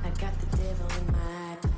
I got the devil in my iPod.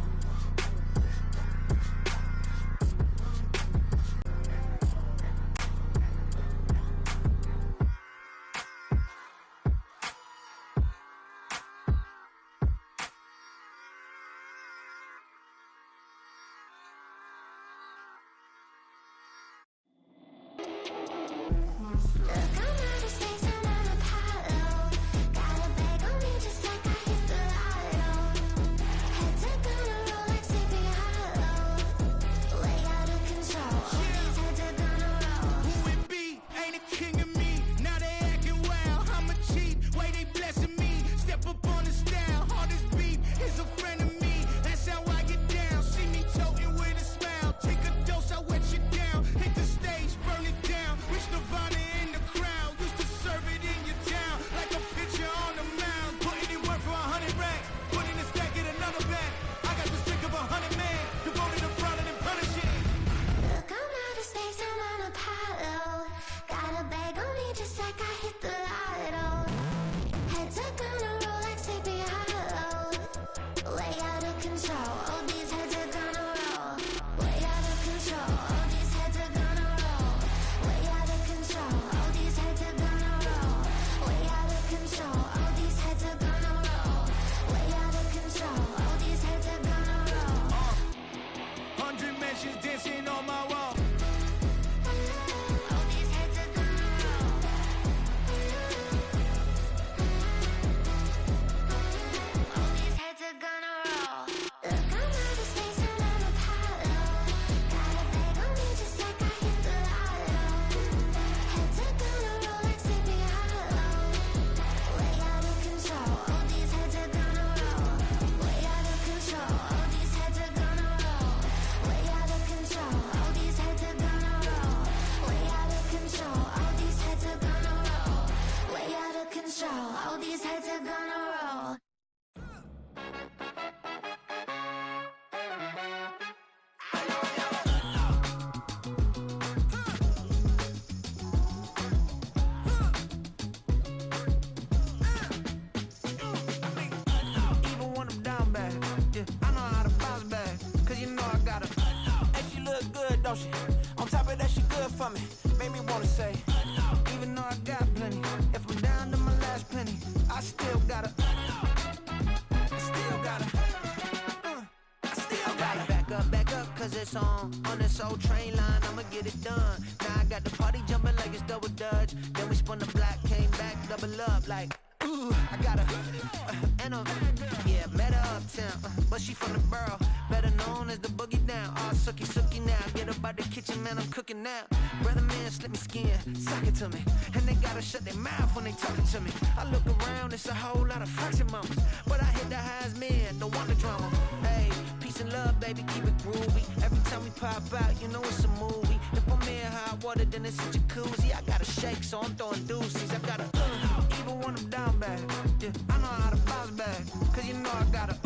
On this old train line, I'ma get it done. Now I got the party jumping like it's double dutch. Then we spun the block, came back, double up like, ooh, I got a, and a, yeah, met her uptown, but she from the borough, better known as the boogie down. All sookie sookie now, get up out the kitchen, man, I'm cooking now. Brother man, slip me skin, suck it to me, and they gotta shut their mouth when they talking to me. I look around, it's a whole lot of flirting mamas, but I hit the highs, man, don't want the drama. Hey, peace and love, baby, keep it groovy. Every time we pop out, you know it's a movie. If I'm in hot water, then it's a jacuzzi. I gotta shake, so I'm throwing deuces. I gotta, even when I'm down bad, yeah, I know how to bounce back, cause you know I gotta,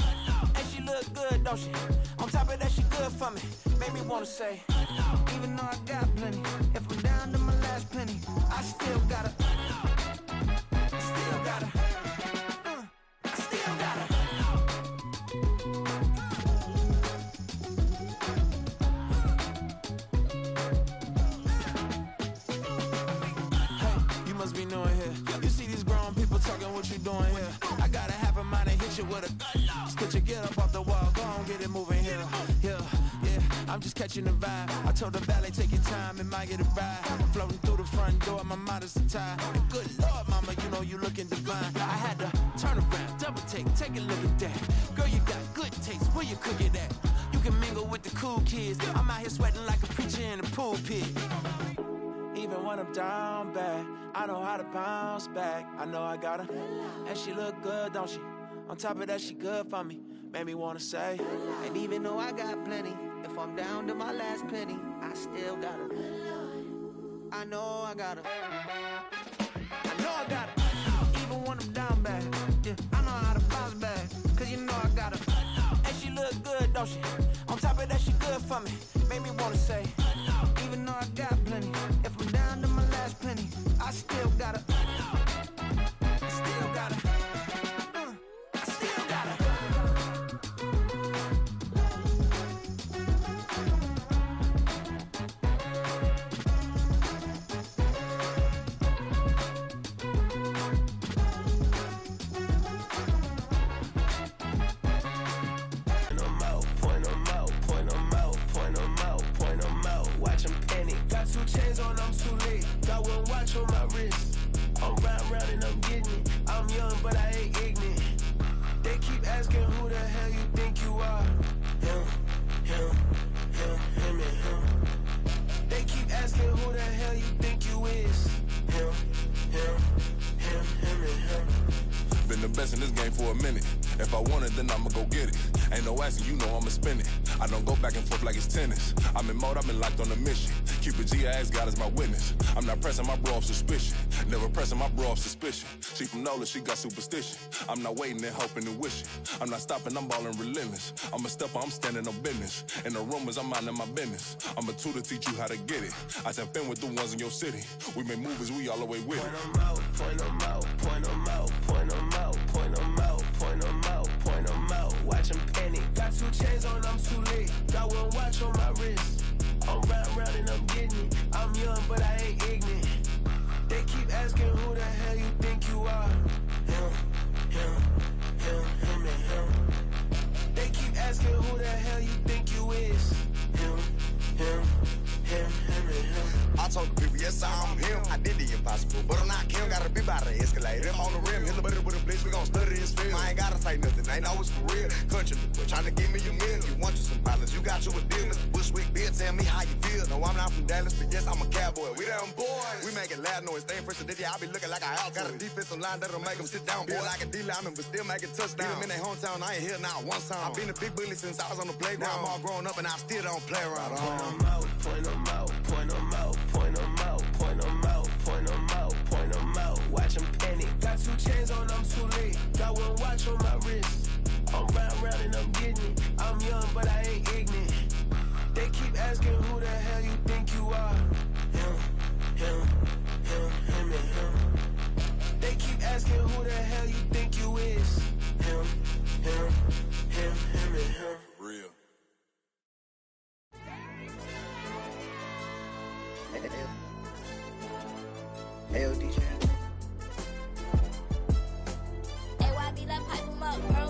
and she look good, don't she? On top of that, she good for me. Made me wanna say, even though I got plenty, if I'm down to my last penny, I still gotta, still gotta, still gotta. Must be new in here. You see these grown people talking, what you doing here? I gotta have a mind and hit you with a stitch you, get up off the wall, go on, get it moving here. Yeah, I'm just catching the vibe. I told the valet, take your time, it might get a ride. Floating through the front door, my mind is a tie. And good Lord, mama, you know you looking divine. I had to turn around, double take a look at that. Girl, you got good taste, where you cook it at? You can mingle with the cool kids. I'm out here sweating like a preacher in the pulpit. Even when I'm down bad, I know how to bounce back. I know I got her, and she look good, don't she? On top of that, she good for me. Made me wanna say, and even though I got plenty, if I'm down to my last penny, I still got her. I know I got her. I know I got her. Even when I'm down bad, yeah, I know how to bounce back, cause you know I got her. And she look good, don't she? On top of that, she good for me. Made me wanna say, even though I got plenty, if I'm down to my last penny, I still got her. Still got her. I still got her. wrist. I'm round and I'm getting it. I'm young, but I ain't ignorant. They keep asking who the hell you think you are. Him, and him. They keep asking who the hell you think you is. Him, and him. Been the best in this game for a minute. If I want it, then I'ma go get it. Ain't no asking, you know I'ma spin it. I don't go back and forth like it's tennis. I'm in mode, I've been locked on a mission. Keep a G, I ask God as my witness. I'm not pressing my bro off suspicion. Never pressing my bro off suspicion. She from Nola, she got superstition. I'm not waiting and hoping and wishing. I'm not stopping, I'm balling relentless. I'm a stepper, I'm standing on business. In the rumors, I'm minding my business. I'm a tutor, teach you how to get it. I said, fin with the ones in your city. We make movies, we all the way with it. Point them out, point them out, point them out, point them out, point them out, point them out, point them out. Watch them panic. Got 2 chains on, I'm too late. Got 1 watch on my wrist. I'm round and I'm getting it. I'm young, but I ain't ignorant. They keep asking who the hell you think you are. Him, and him. They keep asking who the hell you think you is. Him, and him. I told the people, yes, I'm him. I did the impossible, but I'm not Kim. Gotta be by the escalator. I'm on the rim, hit the butter with a blitz. We gon' study this film. I ain't gotta say nothing, ain't always for real. Country, but trying to give me a meal. You want you some problems, you got you a deal. Mr. Bushwick, Bill, tell me how you feel. No, I'm not from Dallas, but yes, I'm a cowboy. We them boys. We making loud noise. Staying fresh today, I be looking like a outfit. Got a defensive line that'll make them sit down. Feel like a D-lineman, but still making touchdowns. Beat them in their hometown, I ain't here now one time. I've been a big bully since I was on the playground. Now I'm all grown up and I still don't play around. Point them out, point them out, point them out, point them out, point them out, point them out, point them out. Watch them panic. Got 2 chains on, I'm too late. Got 1 watch on my wrist. I'm round and I'm getting it. I'm young, but I ain't ignorant. They keep asking who the hell you think you are. Him, and him. They keep asking who the hell you think you is. Him, and him. Real. Hey, DJ. Hey, YB, let's pipe him up, bro.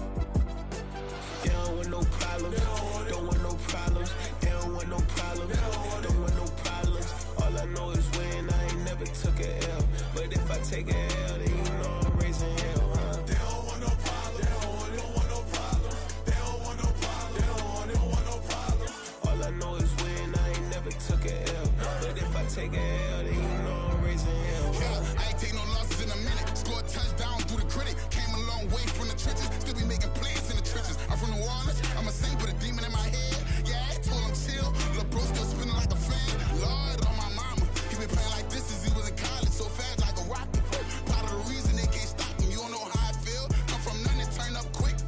They don't want no problems. Don't want no problems. They don't want no problems. Don't want no problems. All I know is when I ain't never took a L. But if I take a L, then you know I'm raising hell, huh? They don't want no problems. They don't want no problems. They don't want no problems. They don't want no problems. All I know is when I ain't never took a L. But if I take a L, then you know I'm raising hell. Yeah, I ain't take no losses in a minute. Scored a touchdown through the critic. Came a long way from the trenches. Still be making plays in the trenches. I'm from New Orleans. I'm a saint with a demon in my head. Yeah, I told him chill. Lil' bro still spinning like a fan. Lord on my mama. He been playing like this since he was in college. So fast like a rocket. Part of the reason they can't stop him. You don't know how I feel. Come from nothing, turn up quick.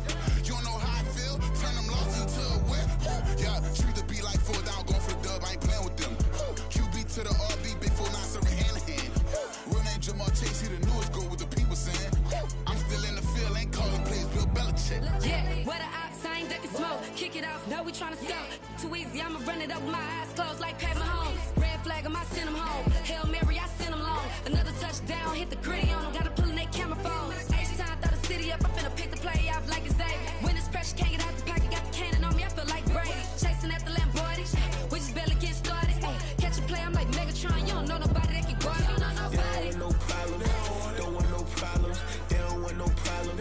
You don't know how I feel. Turn them losses into a whip. Yeah, treat the beat like 4 down. Going for the dub. I ain't playing with them. QB to the RB. Big 4 not serving hand to hand. Real name Jamal Chase. He the newest goal with the people saying. I'm still in the field. Ain't calling plays. Bill Belichick. Yeah, where the ops ain't ducking smoke. Kick it off, no, we tryna scout. Too easy, I'ma run it up with my eyes closed like Pat Mahomes. Red flag, I send him home. Hail Mary, I send him long. Another touchdown, hit the gritty on him. Gotta pull in they camera phones. H-time, throw the city up. I finna pick the play off like it's Xavier. When it's pressure, can't get out the pocket. Got the cannon on me, I feel like Brady. Chasing at the Lamborghini. We just barely get started. Catch a play, I'm like Megatron. You don't know nobody that can guard it. You know nobody. They don't want no problems. Don't want no problems. They don't want no problems.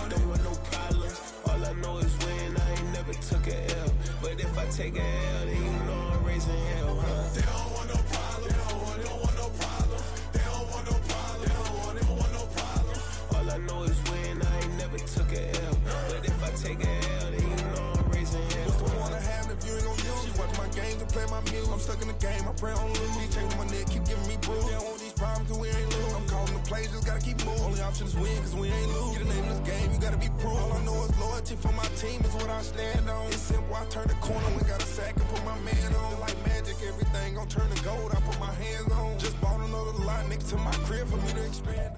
Don't want no problems. All I know is when I ain't never took a L. But if I take a L, then you know I'm raising hell, huh? They don't want no problems. They don't want no problems. They don't want no problems. They don't want no problems. All I know is when I ain't never took a L. But if I take a L, then you know I'm raising hell. What's the point of having if you ain't gon' use? She watch my games and play my music. I'm stuck in the game, I pray on lose. These chains on my neck keep giving me bruise. They don't want these problems cause we ain't lose. I'm calling the plays, just gotta keep moving. Only option is win cause we ain't lose. Get a name in this game, you gotta be proof. All I know is loyalty for my team is what I stand on. It's simple, I turn the corner, we got a sack and put my man on. Like magic, everything gon' turn to gold, I put my hands on. Just bought another lot next to my crib for me to expand.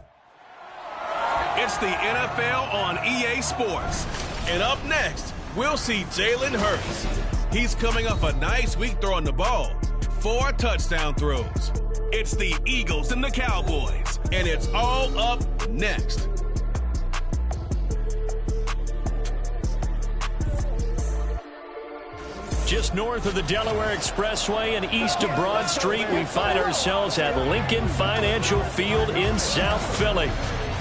It's the NFL on EA Sports. And up next, we'll see Jalen Hurts. He's coming off a nice week throwing the ball. 4 touchdown throws. It's the Eagles and the Cowboys. And it's all up next. Just north of the Delaware Expressway and east of Broad Street, we find ourselves at Lincoln Financial Field in South Philly.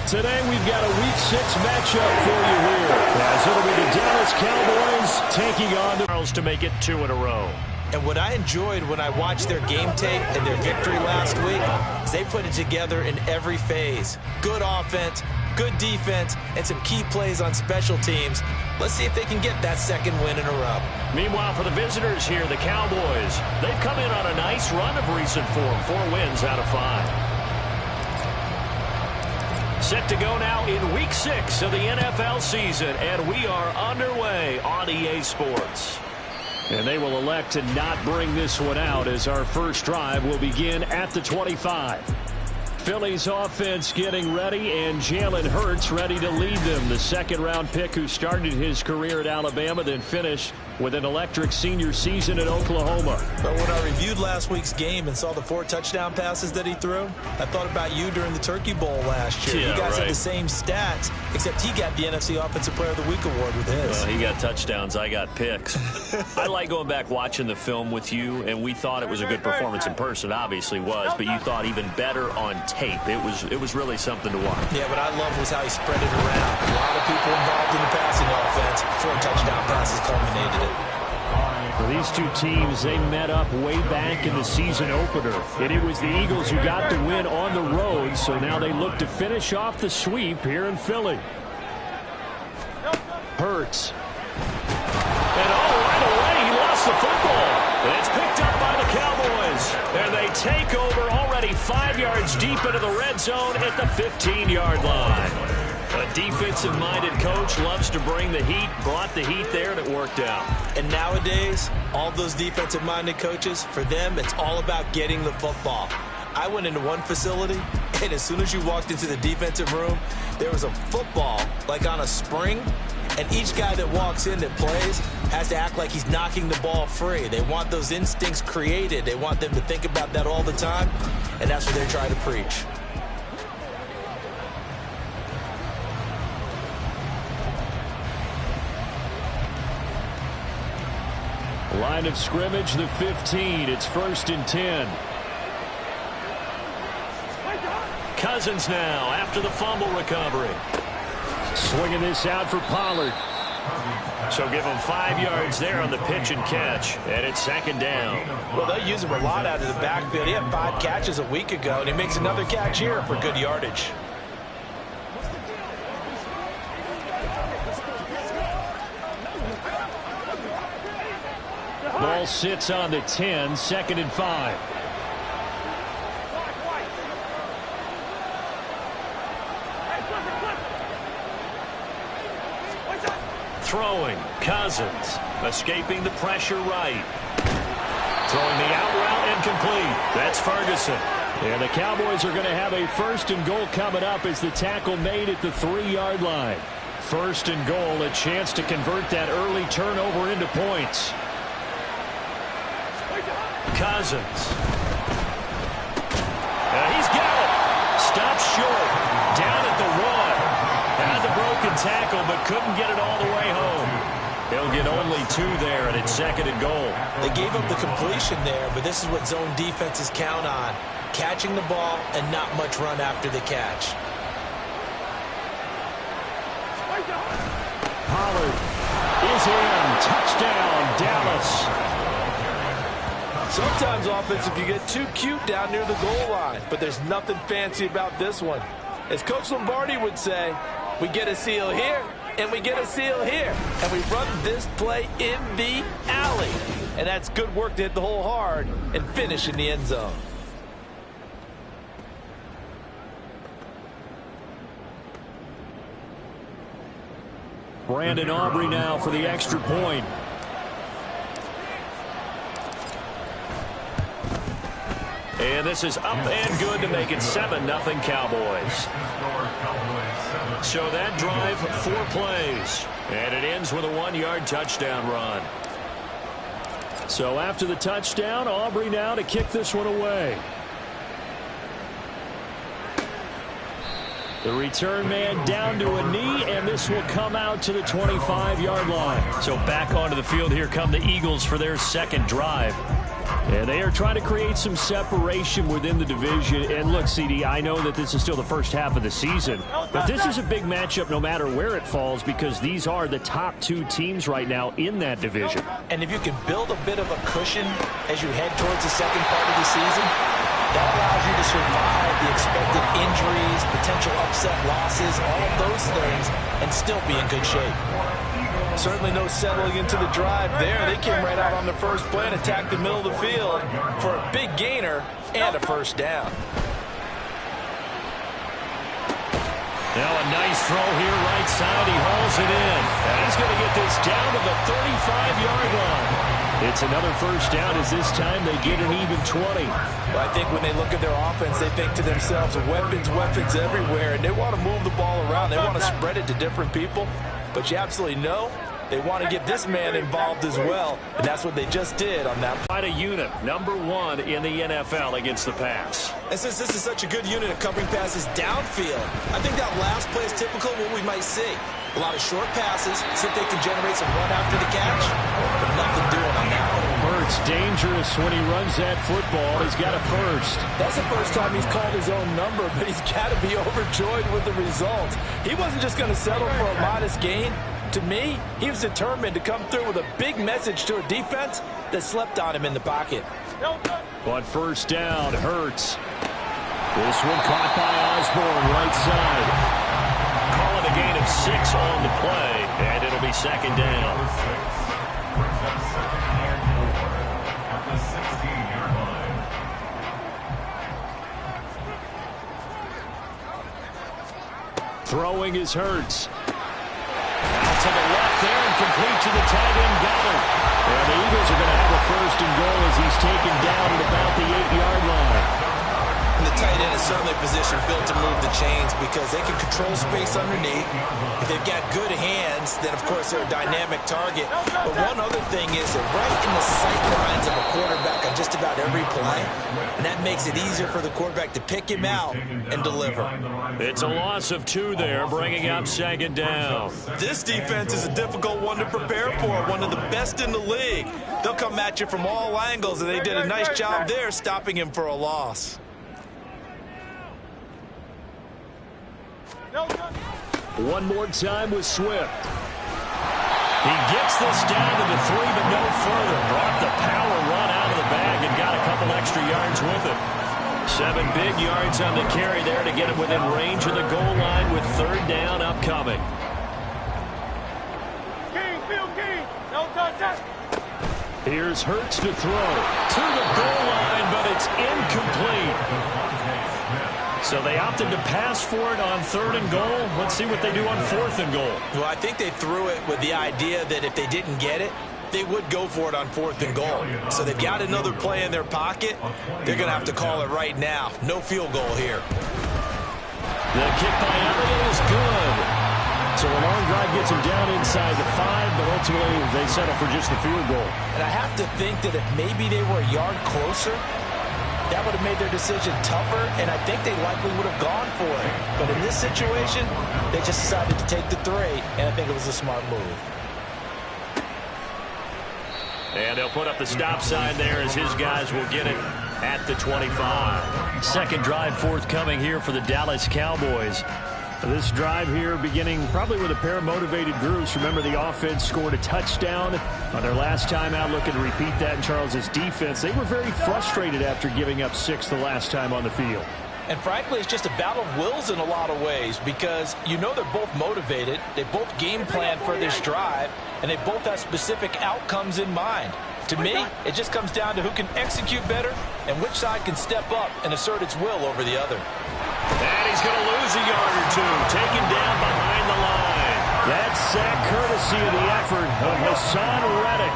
Today we've got a Week 6 matchup for you here, as it'll be the Dallas Cowboys taking on the Charles to make it 2 in a row. And what I enjoyed when I watched their game tape and their victory last week is they put it together in every phase. Good offense, good defense, and some key plays on special teams. Let's see if they can get that second win in a row. Meanwhile, for the visitors here, the Cowboys, they've come in on a nice run of recent form, 4 wins out of 5. Set to go now in Week 6 of the NFL season, and we are underway on EA Sports. And they will elect to not bring this one out as our first drive will begin at the 25. Philly's offense getting ready, and Jalen Hurts ready to lead them. The second-round pick who started his career at Alabama, then finished with an electric senior season at Oklahoma. But when I reviewed last week's game and saw the 4 touchdown passes that he threw, I thought about you during the Turkey Bowl last year. Yeah, you guys right. had the same stats, except he got the NFC Offensive Player of the Week award with his. He got touchdowns, I got picks. I like going back watching the film with you, and we thought it was a good performance in person, obviously was, but you thought even better on tape. It was really something to watch. Yeah, what I loved was how he spread it around. A lot of people involved in the passing offense. 4 touchdown passes culminated it. For these two teams, they met up way back in the season opener, and it was the Eagles who got the win on the road, so now they look to finish off the sweep here in Philly. Hurts. And right away, he lost the football. And it's picked up by the Cowboys. And they take over already 5 yards deep into the red zone at the 15-yard line. A defensive-minded coach loves to bring the heat, brought the heat there, and it worked out. And nowadays, all those defensive-minded coaches, for them, it's all about getting the football. I went into one facility, and as soon as you walked into the defensive room, there was a football, like on a spring, and each guy that walks in that plays has to act like he's knocking the ball free. They want those instincts created. They want them to think about that all the time, and that's what they're trying to preach. Line of scrimmage, the 15. It's 1st and 10. Cousins now after the fumble recovery. Swinging this out for Pollard. So give him 5 yards there on the pitch and catch. And it's 2nd down. Well, they'll use him a lot out of the backfield. He had 5 catches a week ago, and he makes another catch here for good yardage. Ball sits on the 10, 2nd and 5. Throwing, Cousins, escaping the pressure right. Throwing the out route incomplete. That's Ferguson. And the Cowboys are going to have a 1st and goal coming up as the tackle made at the 3-yard line. 1st and goal, a chance to convert that early turnover into points. Cousins. He's got it. Stopped short. Down at the 1. Had the broken tackle, but couldn't get it all the way home. They'll get only 2 there, and it's 2nd and goal. They gave up the completion there, but this is what zone defenses count on. Catching the ball and not much run after the catch. Pollard is in. Touchdown, Dallas. Sometimes offense can get too cute down near the goal line, but there's nothing fancy about this one. As Coach Lombardi would say, we get a seal here, and we get a seal here, and we run this play in the alley. And that's good work to hit the hole hard and finish in the end zone. Brandon Aubrey now for the extra point. And this is up and good to make it 7-0 Cowboys. So that drive, 4 plays. And it ends with a 1-yard touchdown run. So after the touchdown, Aubrey now to kick this one away. The return man down to a knee, and this will come out to the 25-yard line. So back onto the field here come the Eagles for their second drive. And they are trying to create some separation within the division. And look, CD, I know that this is still the first half of the season, but this is a big matchup no matter where it falls because these are the top two teams right now in that division. And if you can build a bit of a cushion as you head towards the second part of the season, that allows you to survive the expected injuries, potential upset losses, all of those things, and still be in good shape. Certainly no settling into the drive there. They came right out on the first play and attacked the middle of the field for a big gainer and a first down. Now a nice throw here right side. He hauls it in. And he's going to get this down to the 35-yard line. It's another first down as this time they get an even 20. Well, I think when they look at their offense, they think to themselves, weapons, weapons everywhere, and they want to move the ball around. They want to spread it to different people. But you absolutely know they want to get this man involved as well, and that's what they just did on that. Quite a unit, number one in the NFL against the pass. And since this is such a good unit of covering passes downfield, I think that last play is typical of what we might see. A lot of short passes, see if they can generate some run after the catch, but nothing doing on that one. Hurts dangerous when he runs that football. He's got a first. That's the first time he's called his own number, but he's got to be overjoyed with the results. He wasn't just going to settle for a modest gain. To me, he was determined to come through with a big message to a defense that slept on him in the pocket. But first down, Hurts. This one caught by Osborne, right side. Calling a gain of 6 on the play, and it'll be second down. Throwing is Hurts. Out to the left there and complete to the tight end Goddard. And the Eagles are going to have a first and goal as he's taken down at about the 8-yard line. And the tight end is certainly a position built to move the chains because they can control space underneath. If they've got good hands, then of course they're a dynamic target. But one other thing is they're right in the sight lines of a quarterback on just about every play. And that makes it easier for the quarterback to pick him out and deliver. It's a loss of 2 there, bringing up second down. This defense is a difficult one to prepare for, one of the best in the league. They'll come at you from all angles, and they did a nice job there stopping him for a loss. One more time with Swift. He gets this down to the 3, but no further. Brought the power run out of the bag and got a couple extra yards with it. 7 big yards on the carry there to get him within range of the goal line with third down upcoming. Here's Hurts to throw to the goal line, but it's incomplete. So they opted to pass for it on 3rd and goal. Let's see what they do on 4th and goal. Well, I think they threw it with the idea that if they didn't get it, they would go for it on 4th and goal. So they've got another play in their pocket. They're going to have to call it right now. No field goal here. The kick by Elliott is good. So a long drive gets them down inside the 5, but ultimately they settle for just the field goal. And I have to think that if maybe they were a yard closer, that would have made their decision tougher, and I think they likely would have gone for it. But in this situation, they just decided to take the 3, and I think it was a smart move. And they'll put up the stop sign there as his guys will get it at the 25. Second drive forthcoming here for the Dallas Cowboys. This drive here beginning probably with a pair of motivated groups. Remember, the offense scored a touchdown on their last time out, looking to repeat that in Charles's defense. They were very frustrated after giving up 6 the last time on the field. And frankly, it's just a battle of wills in a lot of ways because you know they're both motivated, they both game plan for this drive, and they both have specific outcomes in mind. To me, it just comes down to who can execute better and which side can step up and assert its will over the other. And he's going to lose a yard or 2, taken down behind the line. That's sack courtesy of the effort of Hassan Reddick.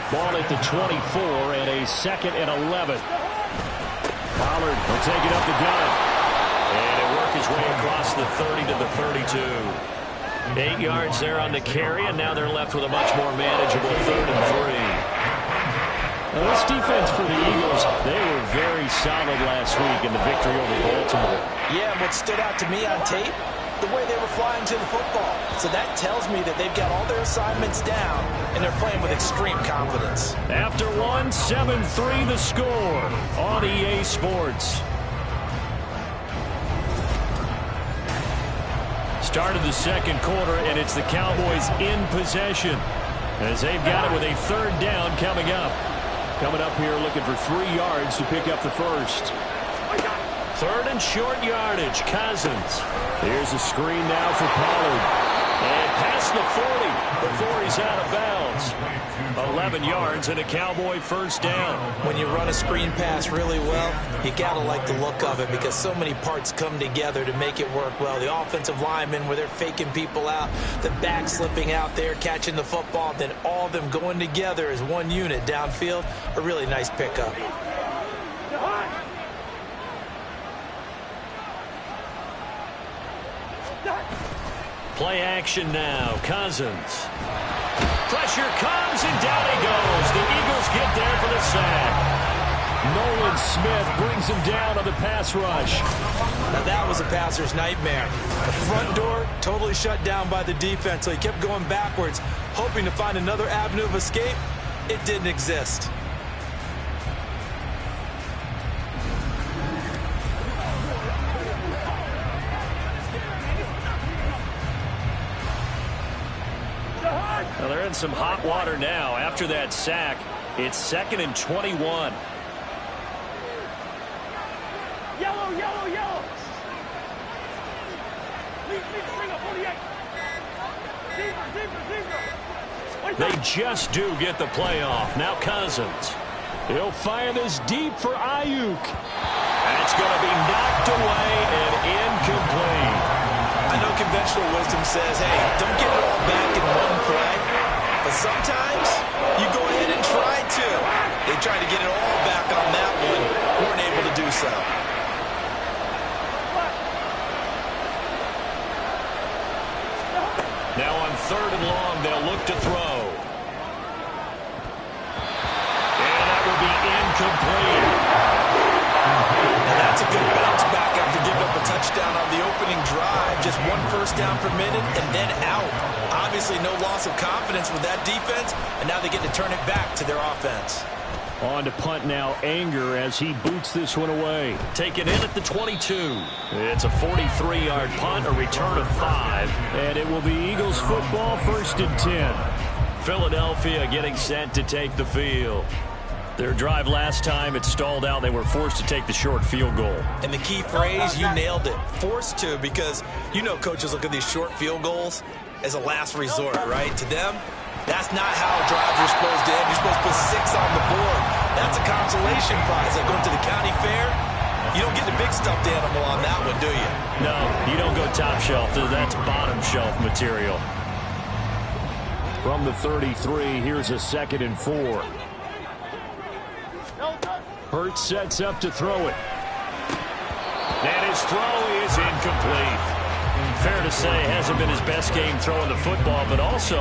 Ball at the 24 and a 2nd and 11. Pollard will take it up the gut. And he'll work his way across the 30 to the 32. 8 yards there on the carry, and now they're left with a much more manageable 3rd and 3. Now this defense for the Eagles, they were very solid last week in the victory over Baltimore. Yeah, and what stood out to me on tape, the way they were flying to the football. So that tells me that they've got all their assignments down, and they're playing with extreme confidence. After one, 7-3 the score on EA Sports. Start of the second quarter, and it's the Cowboys in possession as they've got it with a third down coming up. Coming up here looking for 3 yards to pick up the first. Third and short yardage, Cousins. Here's a screen now for Pollard. And past the 40 before he's out of bounds. 11 yards and a Cowboy first down. When you run a screen pass really well, you got to like the look of it because so many parts come together to make it work well. The offensive linemen where they're faking people out, the back slipping out there, catching the football, then all of them going together as one unit downfield. A really nice pickup. Play action now. Cousins. Pressure comes, and down he goes. The Eagles get there for the sack. Nolan Smith brings him down on the pass rush. Now that was a passer's nightmare. The front door totally shut down by the defense, so he kept going backwards, hoping to find another avenue of escape. It didn't exist. Well, they're in some hot water now. After that sack, it's 2nd and 21. Yellow, yellow, yellow. They just do get the playoff. Now Cousins. He'll fire this deep for Ayuk. That's going to be knocked away and incomplete. I know conventional wisdom says, hey, don't get it all back in one play. But sometimes you go ahead and try to. They tried to get it all back on that one. Weren't able to do so. Now on 3rd and long, they'll look to throw. And that will be incomplete. Now that's a good bounce back after giving up a touchdown on the opening drive. Just 1 first down per minute and then out. Obviously no loss of confidence with that defense, and now they get to turn it back to their offense. On to punt now, Anger, as he boots this one away. Taken in at the 22. It's a 43-yard punt, a return of 5. And it will be Eagles football, 1st and 10. Philadelphia getting set to take the field. Their drive last time, it stalled out. They were forced to take the short field goal. And the key phrase, you nailed it. Forced to, because you know coaches look at these short field goals as a last resort, right? To them, that's not how drives are supposed to end. You're supposed to put 6 on the board. That's a consolation prize. Like going to the county fair, you don't get the big stuffed animal on that one, do you? No, you don't go top shelf. That's bottom shelf material. From the 33, here's a 2nd and 4. Hurts sets up to throw it. And his throw is incomplete. Fair to say, hasn't been his best game throwing the football, but also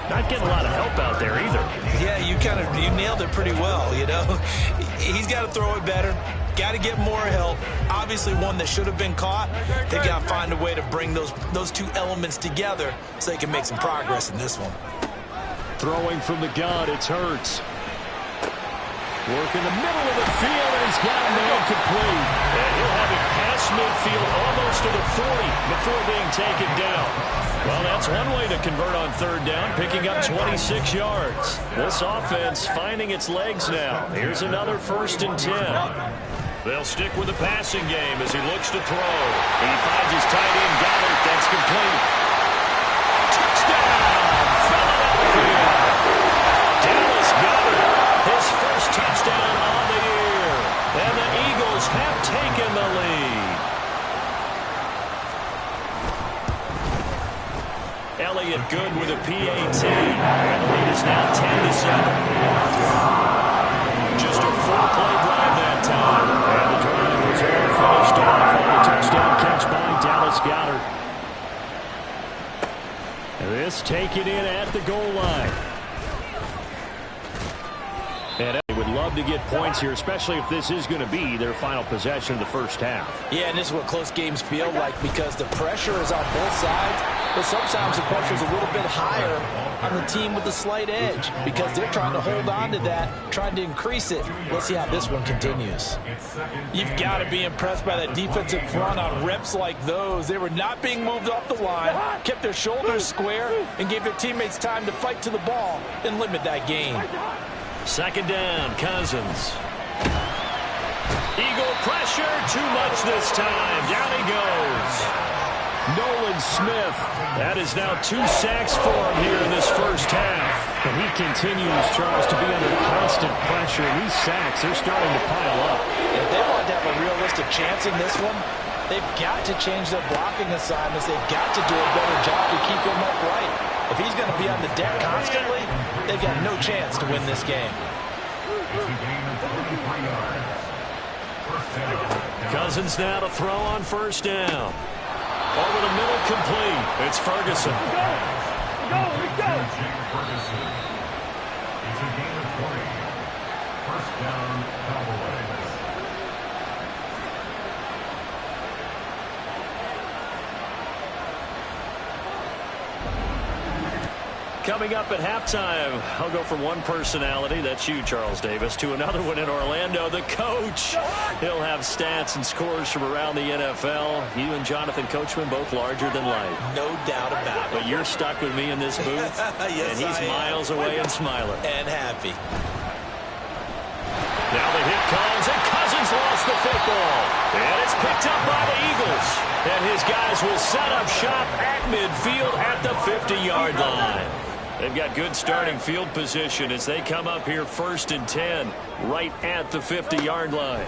not getting a lot of help out there either. Yeah, you nailed it pretty well, you know. He's got to throw it better. Got to get more help. Obviously one that should have been caught. They've got to find a way to bring those two elements together so they can make some progress in this one. Throwing from the gun, it's Hurts. Work in the middle of the field, and he's got him incomplete. And he'll have it past midfield almost to the 40 before being taken down. Well, that's one way to convert on 3rd down, picking up 26 yards. This offense finding its legs now. Here's another 1st and 10. They'll stick with the passing game as he looks to throw. He finds his tight end, Goddard. That's complete. Touchdown, Philadelphia. Dallas Goddard, his first touchdown on the year. And the Eagles have taken the lead. Elliott good with a PAT. And the lead is now 10-7. Just a 4-play drive that time. And the drive was all finished off on a touchdown catch by Dallas Goedert. And this taken in at the goal line. And would love to get points here, especially if this is going to be their final possession of the first half. Yeah, and this is what close games feel like because the pressure is on both sides, but sometimes the pressure is a little bit higher on the team with the slight edge because they're trying to hold on to that, trying to increase it. Let's see how this one continues. You've got to be impressed by that defensive front on reps like those. They were not being moved off the line, kept their shoulders square, and gave their teammates time to fight to the ball and limit that gain. Second down, Cousins. Eagle pressure, too much this time. Down he goes. Nolan Smith. That is now 2 sacks for him here in this first half. And he continues, Charles, to be under constant pressure. These sacks, they're starting to pile up. If they want to have a realistic chance in this one, they've got to change their blocking assignments. They've got to do a better job to keep him upright. If he's going to be on the deck constantly, they've got no chance to win this game. Cousins now to throw on first down. Over the middle, complete. It's Ferguson. Go. Ferguson. It's a gain of 20. First down, Cowboys. Coming up at halftime, I'll go from one personality, that's you, Charles Davis, to another one in Orlando, the coach. He'll have stats and scores from around the NFL. You and Jonathan Coachman both larger than life. No doubt about it. But you're stuck with me in this booth, yes, and he's miles away and smiling. And happy. Now the hit comes, and Cousins lost the football. And it's picked up by the Eagles. And his guys will set up shop at midfield at the 50-yard line. They've got good starting field position as they come up here 1st and 10 right at the 50-yard line.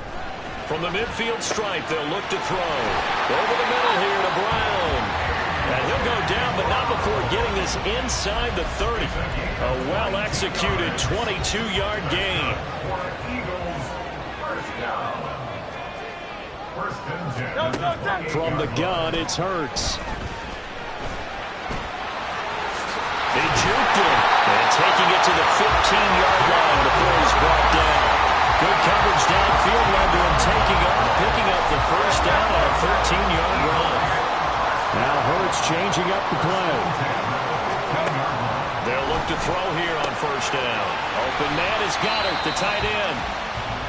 From the midfield stripe, they'll look to throw. Over the middle here to Brown. And he'll go down, but not before getting this inside the 30. A well-executed 22-yard gain. From the gun, it's Hurts. They juked him, and taking it to the 15-yard line before he's brought down. Good coverage downfield led to him picking up the first down on a 13-yard run. Now Hurts changing up the play. They'll look to throw here on first down. Open man has got it, the tight end.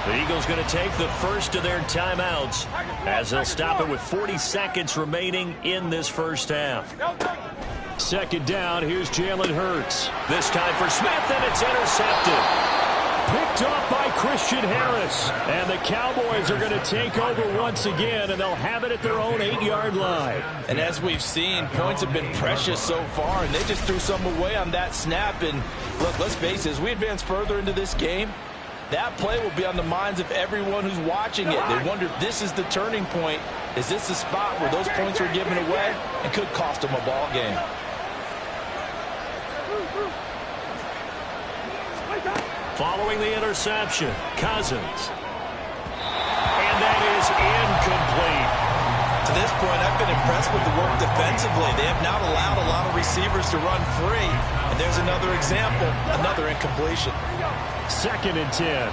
The Eagles going to take the first of their timeouts as they'll stop it with 40 seconds remaining in this first half. Second down, here's Jalen Hurts. This time for Smith, and it's intercepted. Picked off by Christian Harris. And the Cowboys are going to take over once again, and they'll have it at their own 8-yard line. And as we've seen, points have been precious so far, and they just threw some away on that snap. And look, let's face it, as we advance further into this game, that play will be on the minds of everyone who's watching it. They wonder if this is the turning point. Is this the spot where those points were given away and could cost them a ball game? Following the interception, Cousins. And that is incomplete. To this point, I've been impressed with the work defensively. They have not allowed a lot of receivers to run free. And there's another example, another incompletion. 2nd and 10.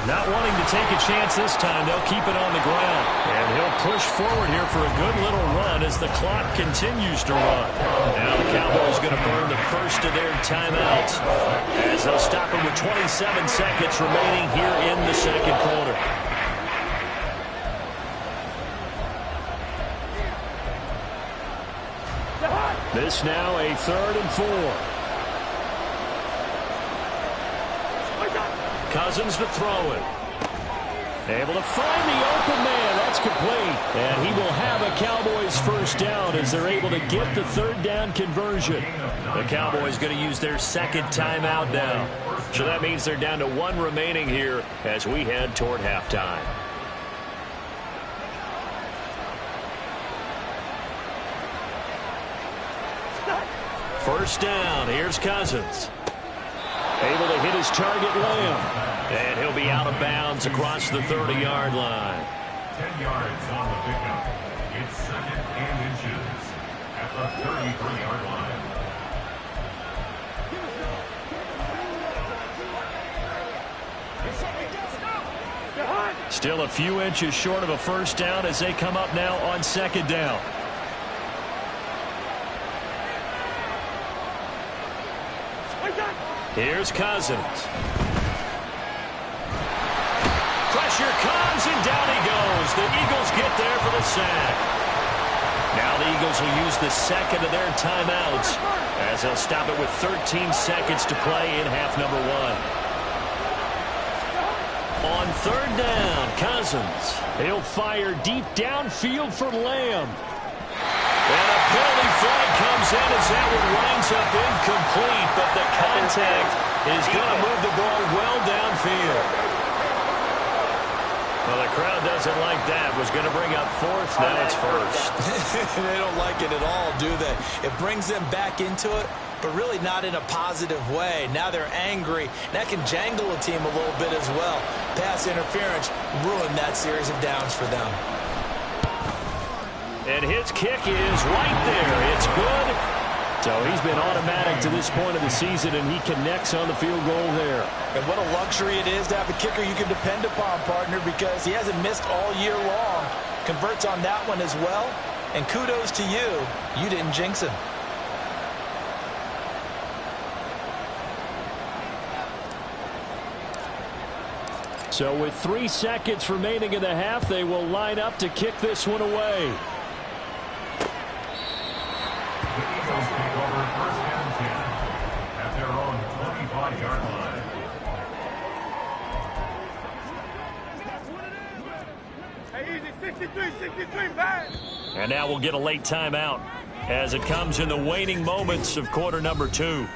Not wanting to take a chance this time, they'll keep it on the ground. And he'll push forward here for a good little run as the clock continues to run. Now the Cowboys going to burn the first of their timeouts as they'll stop it with 27 seconds remaining here in the second quarter. This now a 3rd and 4. Cousins to throw it. Able to find the open man. That's complete. And he will have a Cowboys first down as they're able to get the 3rd down conversion. The Cowboys going to use their 2nd timeout now. So that means they're down to 1 remaining here as we head toward halftime. First down. Here's Cousins. Able to hit his target, Lamb. And he'll be out of bounds across the 30-yard line. 10 yards on the pickup. It's 2nd and inches at the 33-yard line. Still a few inches short of a first down as they come up now on second down. Here's Cousins. Pressure comes, and down he goes. The Eagles get there for the sack. Now the Eagles will use the second of their timeouts as they'll stop it with 13 seconds to play in half number 1. On third down, Cousins. He'll fire deep downfield for Lamb. And a penalty flag comes in as that one winds up incomplete, but the contact is going to move the ball well downfield. Well, the crowd doesn't like that. Was going to bring up fourth. Now it's first. They don't like it at all, do they? It brings them back into it, but really not in a positive way. Now they're angry. That can jangle a team a little bit as well. Pass interference ruined that series of downs for them. And his kick is right there. It's good. So he's been automatic to this point of the season, and he connects on the field goal there. And what a luxury it is to have a kicker you can depend upon, partner, because he hasn't missed all year long. Converts on that one as well. And kudos to you. You didn't jinx him. So with 3 seconds remaining in the half, they will line up to kick this one away. The Eagles take over first and 10 at their own 25-yard line. Hey, easy, 63, bang! And now we'll get a late timeout as it comes in the waning moments of quarter number 2.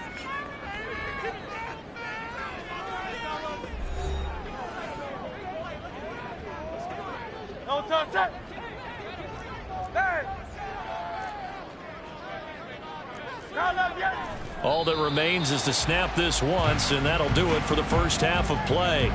All that remains is to snap this once, and that'll do it for the first half of play.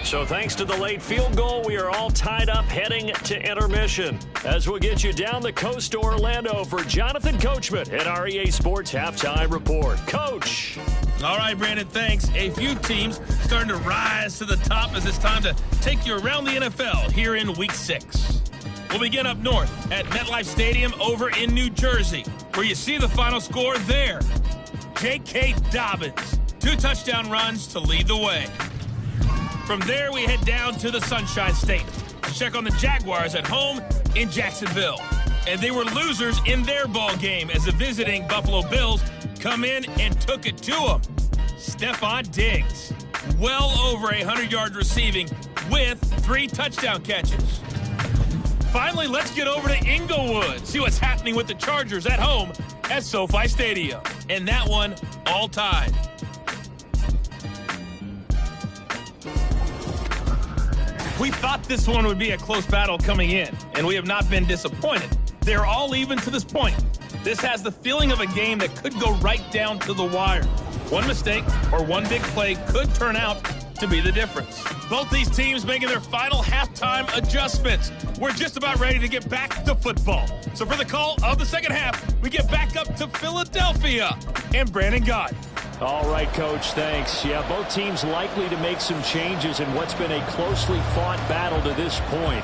So thanks to the late field goal, we are all tied up heading to intermission. As we'll get you down the coast to Orlando for Jonathan Coachman at our EA Sports Halftime Report. Coach. All right, Brandon, thanks. A few teams starting to rise to the top as it's time to take you around the NFL here in Week 6. We'll begin up north at MetLife Stadium over in New Jersey, where you see the final score there. J.K. Dobbins, 2 touchdown runs to lead the way. From there, we head down to the Sunshine State to check on the Jaguars at home in Jacksonville. And they were losers in their ball game as the visiting Buffalo Bills come in and took it to them. Stephon Diggs, well over 100 yards receiving with 3 touchdown catches. Finally, let's get over to Inglewood, see what's happening with the Chargers at home at SoFi Stadium. And that one all tied. We thought this one would be a close battle coming in, and we have not been disappointed. They're all even to this point. This has the feeling of a game that could go right down to the wire. One mistake or one big play could turn out to be the difference. Both these teams making their final halftime adjustments. We're just about ready to get back to football. So for the call of the second half, we get back up to Philadelphia and Brandon Gott. All right, Coach, thanks. Yeah, both teams likely to make some changes in what's been a closely fought battle to this point.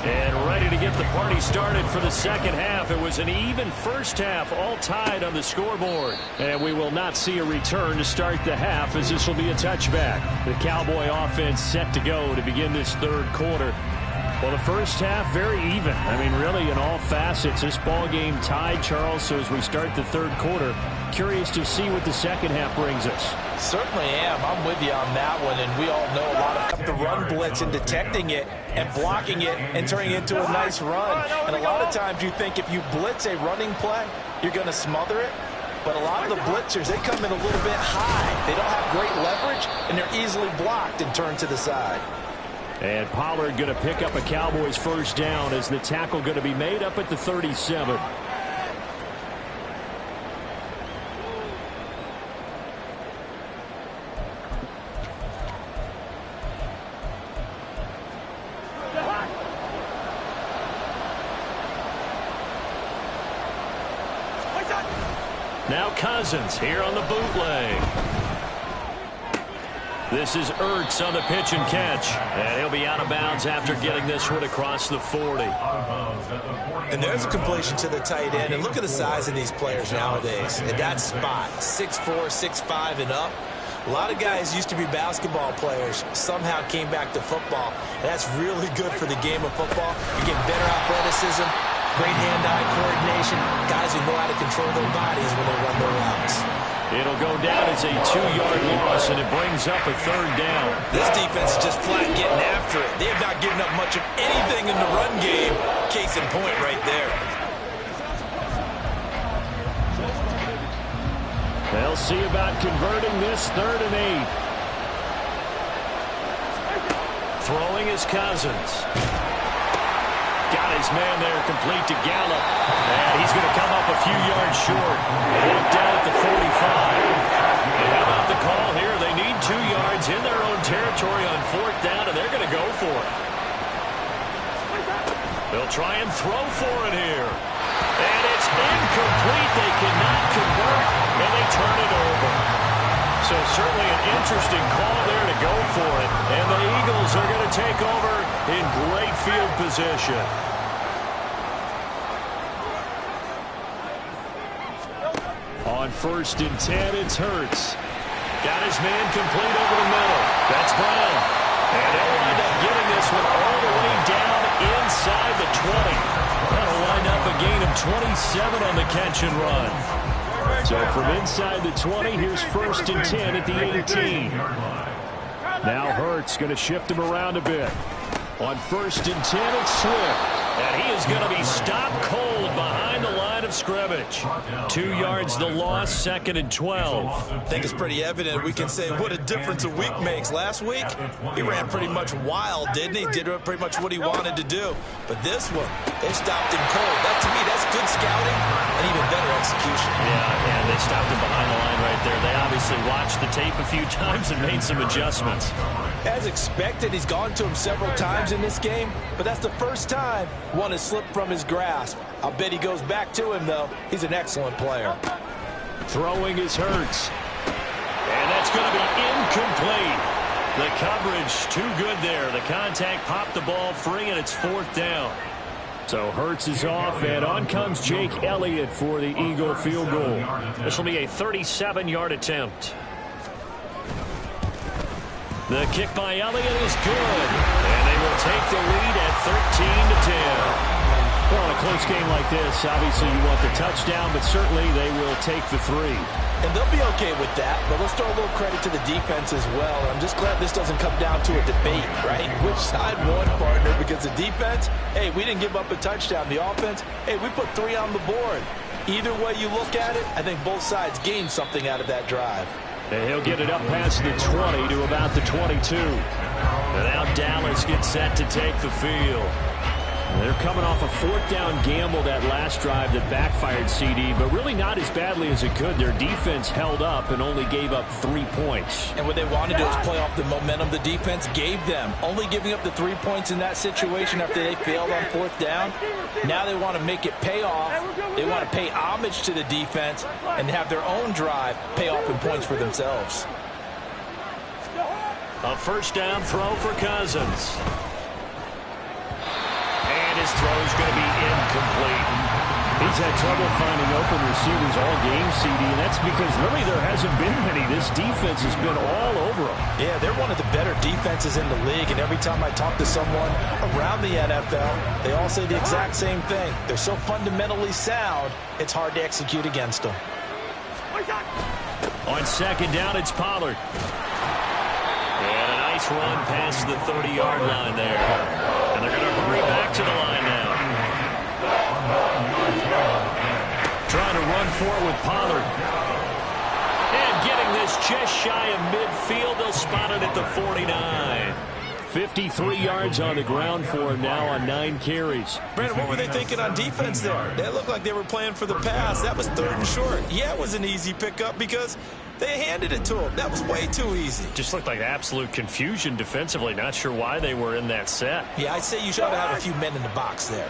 And ready to get the party started for the second half. It was an even first half, all tied on the scoreboard. And we will not see a return to start the half, as this will be a touchback. The Cowboy offense set to go to begin this third quarter. Well, the first half, very even. I mean, really, in all facets, this ball game tied, Charles. So as we start the third quarter, curious to see what the second half brings us. Certainly am. I'm with you on that one, and we all know a lot of the run blitz and detecting it and blocking it and turning it into a nice run. And a lot of times you think if you blitz a running play, you're going to smother it. But a lot of the blitzers, they come in a little bit high. They don't have great leverage, and they're easily blocked and turned to the side. And Pollard going to pick up a Cowboys first down as the tackle going to be made up at the 37. Now Cousins here on the bootleg. This is Ertz on the pitch and catch. And he'll be out of bounds after getting this one across the 40. And there's a completion to the tight end. And look at the size of these players nowadays. At that spot, 6'4", 6'5", and up. A lot of guys used to be basketball players, somehow came back to football. And that's really good for the game of football. You get better athleticism, great hand-eye coordination, guys who know how to control their bodies when they run their routes. It'll go down as a 2-yard loss, and it brings up a 3rd down. This defense is just flat getting after it. They have not given up much of anything in the run game. Case in point right there. They'll see about converting this 3rd and 8. Throwing is Cousins. Got his man there, complete to Gallup. And he's going to come up a few yards short. Brought down at the 45. And how about the call here? They need 2 yards in their own territory on 4th down, and they're going to go for it. They'll try and throw for it here. And it's incomplete. They cannot convert, and they turn it over. So certainly an interesting call there to go for it. And the Eagles are going to take over in great field position. On 1st and 10, it's Hurts. Got his man complete over the middle. That's Brown. And they'll wind up getting this one all the way down inside the 20. That'll wind up a gain of 27 on the catch and run. So from inside the 20, here's 1st and 10 at the 18. Now Hurts going to shift him around a bit. On 1st and 10, it's Swift. And he is going to be stopped cold behind the line of scrimmage. 2 yards the loss, 2nd and 12. I think it's pretty evident. We can say what a difference a week makes. Last week, he ran pretty much wild, didn't he? Did pretty much what he wanted to do. But this one, they stopped him cold. That, to me, that's good scouting and even better execution. Yeah, and they stopped him behind the line right there. They obviously watched the tape a few times and made some adjustments. As expected, he's gone to him several times in this game, but that's the first time one has slipped from his grasp. I'll bet he goes back to him, though. He's an excellent player. Throwing is Hurts. And that's going to be incomplete. The coverage too good there. The contact popped the ball free, and it's 4th down. So Hurts is off, and on comes Jake Elliott for the Eagle field goal. This will be a 37-yard attempt. The kick by Elliott is good, and they will take the lead at 13-10. Well, in a close game like this, obviously you want the touchdown, but certainly they will take the 3. And they'll be okay with that, but let's throw a little credit to the defense as well. I'm just glad this doesn't come down to a debate, right? Which side won, partner? Because the defense, hey, we didn't give up a touchdown. The offense, hey, we put 3 on the board. Either way you look at it, I think both sides gained something out of that drive. And he'll get it up past the 20 to about the 22. And now Dallas gets set to take the field. They're coming off a 4th down gamble that last drive that backfired, CD, but really not as badly as it could. Their defense held up and only gave up 3 points. And what they wanted to do is play off the momentum the defense gave them. Only giving up the 3 points in that situation after they failed on 4th down. Now they want to make it pay off. They want to pay homage to the defense and have their own drive pay off in points for themselves. A 1st down throw for Cousins. And his throw is going to be incomplete. He's had trouble finding open receivers all game, CD, and that's because really there hasn't been many. This defense has been all over them. Yeah, they're one of the better defenses in the league, and every time I talk to someone around the NFL, they all say the exact same thing. They're so fundamentally sound, it's hard to execute against them. On 2nd down, it's Pollard. And a nice run past the 30-yard line there. And they're going to hurry back to the line now. Trying to run for it with Pollard. And getting this just shy of midfield. They'll spot it at the 49. 53 yards on the ground for him now on 9 carries. Brandon, what were they thinking on defense there? They looked like they were playing for the pass. That was 3rd and short. Yeah, it was an easy pickup because they handed it to him. That was way too easy. Just looked like absolute confusion defensively. Not sure why they were in that set. Yeah, I'd say you should have a few men in the box there.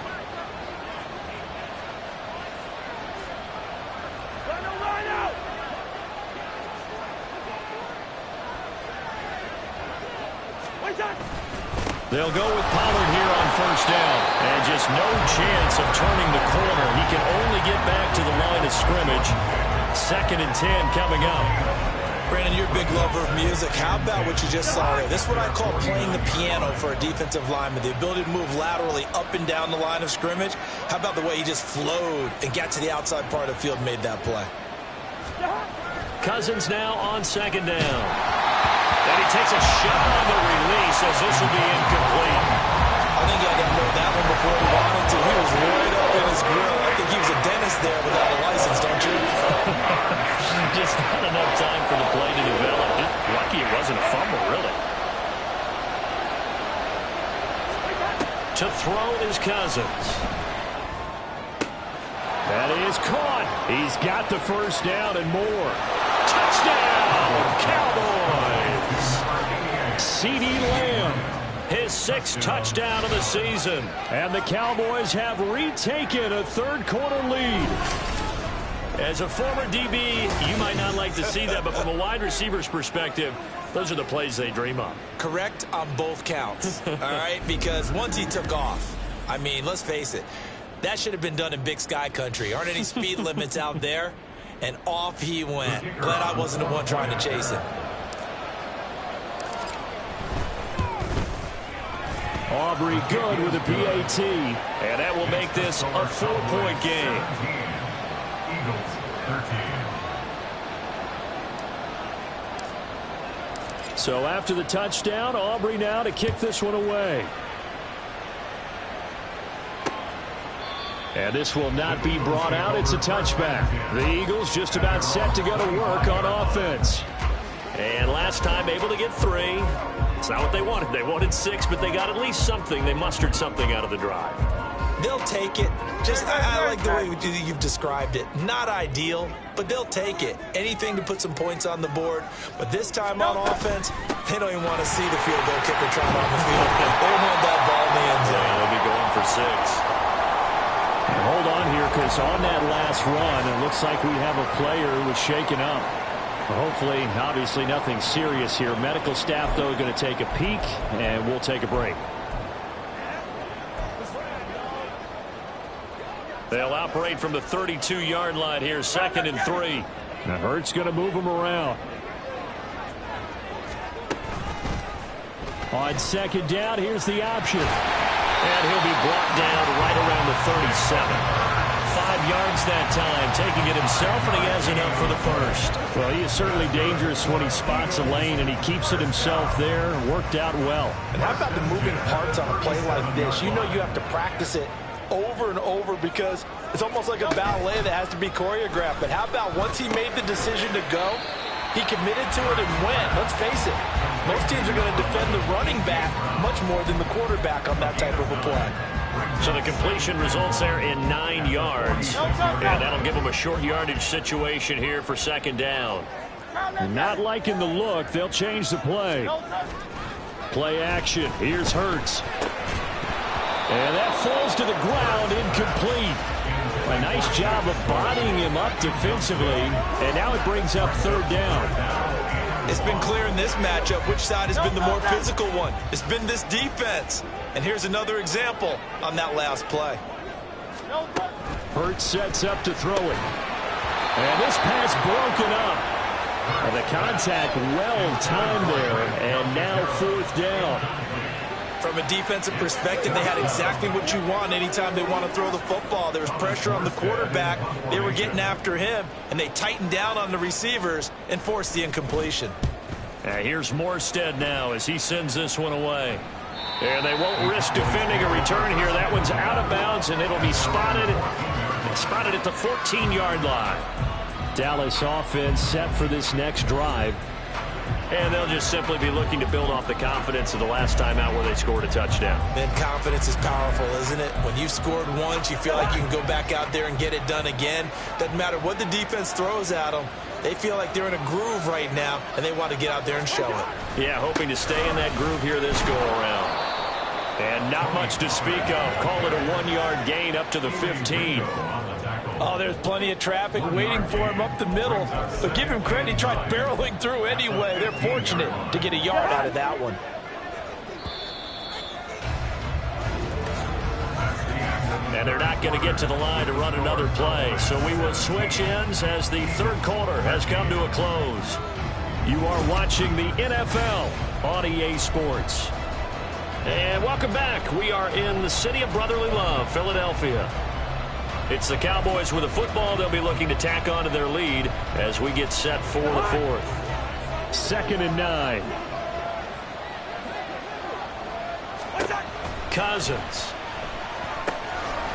They'll go with Pollard here on first down. And just no chance of turning the corner. He can only get back to the line of scrimmage. 2nd and 10 coming up. Brandon, you're a big lover of music. How about what you just saw there? This is what I call playing the piano for a defensive lineman. The ability to move laterally up and down the line of scrimmage. How about the way he just flowed and got to the outside part of the field and made that play? Cousins now on 2nd down. And he takes a shot on the release as this will be incomplete. I think he had to know that one before he wanted to. He was right up in his grill. I think he was a dentist there without a license, don't you? Just not enough time for the play to develop. Just lucky it wasn't a fumble, really. To throw is Cousins. That is caught. He's got the first down and more. Touchdown, Cowboys. CeeDee Lamb, his 6th touchdown of the season. And the Cowboys have retaken a 3rd-quarter lead. As a former DB, you might not like to see that, but from a wide receiver's perspective, those are the plays they dream of. Correct on both counts, all right? Because once he took off, I mean, let's face it, that should have been done in Big Sky country. Aren't any speed limits out there? And off he went. Glad I wasn't the one trying to chase him. Aubrey good with a PAT. And that will make this a 4-point game. Eagles 13. So after the touchdown, Aubrey now to kick this one away. And this will not be brought out. It's a touchback. The Eagles just about set to go to work on offense. And last time able to get 3. It's not what they wanted. They wanted 6, but they got at least something. They mustered something out of the drive. They'll take it. Just, I like the way you've described it. Not ideal, but they'll take it. Anything to put some points on the board. But this time on offense, they don't even want to see the field goal kicker trying on the field. They don't want that ball in the end zone. Yeah, they'll be going for 6. Hold on here, because on that last run, it looks like we have a player who was shaken up. Hopefully, obviously nothing serious here. Medical staff, though, going to take a peek, and we'll take a break. They'll operate from the 32-yard line here, 2nd and 3. Now Hurts going to move him around. On 2nd down, here's the option. And he'll be brought down right around the 37. 5 yards that time, taking it himself, and he has enough for the first. Well, he is certainly dangerous when he spots a lane, and he keeps it himself there. Worked out well. And how about the moving parts on a play like this? You know you have to practice it over and over because it's almost like a ballet that has to be choreographed. But how about once he made the decision to go, he committed to it and went. Let's face it, most teams are going to defend the running back much more than the quarterback on that type of a play. So the completion results there in 9 yards. And that'll give them a short yardage situation here for 2nd down. Not liking the look. They'll change the play. Play action. Here's Hurts. And that falls to the ground, incomplete. A nice job of bodying him up defensively. And now it brings up 3rd down. It's been clear in this matchup which side has been the more physical one. It's been this defense. And here's another example on that last play. Hurts sets up to throw it. And this pass broken up. And the contact well timed there. And now 4th down. From a defensive perspective, they had exactly what you want anytime they want to throw the football. There was pressure on the quarterback. They were getting after him, and they tightened down on the receivers and forced the incompletion. Here's Morstead now as he sends this one away. And they won't risk defending a return here. That one's out of bounds, and it'll be spotted at the 14-yard line. Dallas offense set for this next drive. And they'll just simply be looking to build off the confidence of the last time out where they scored a touchdown. Man, confidence is powerful, isn't it? When you've scored once, you feel like you can go back out there and get it done again. Doesn't matter what the defense throws at them. They feel like they're in a groove right now, and they want to get out there and show it. Yeah, hoping to stay in that groove here this go-around. And not much to speak of. Call it a 1-yard gain up to the 15. Oh, there's plenty of traffic waiting for him up the middle. But give him credit, he tried barreling through anyway. They're fortunate to get a yard out of that one. And they're not going to get to the line to run another play. So we will switch ends as the third quarter has come to a close. You are watching the NFL on EA Sports. And welcome back. We are in the city of brotherly love, Philadelphia. It's the Cowboys with a football. They'll be looking to tack on to their lead as we get set for the fourth. 2nd and 9. Cousins.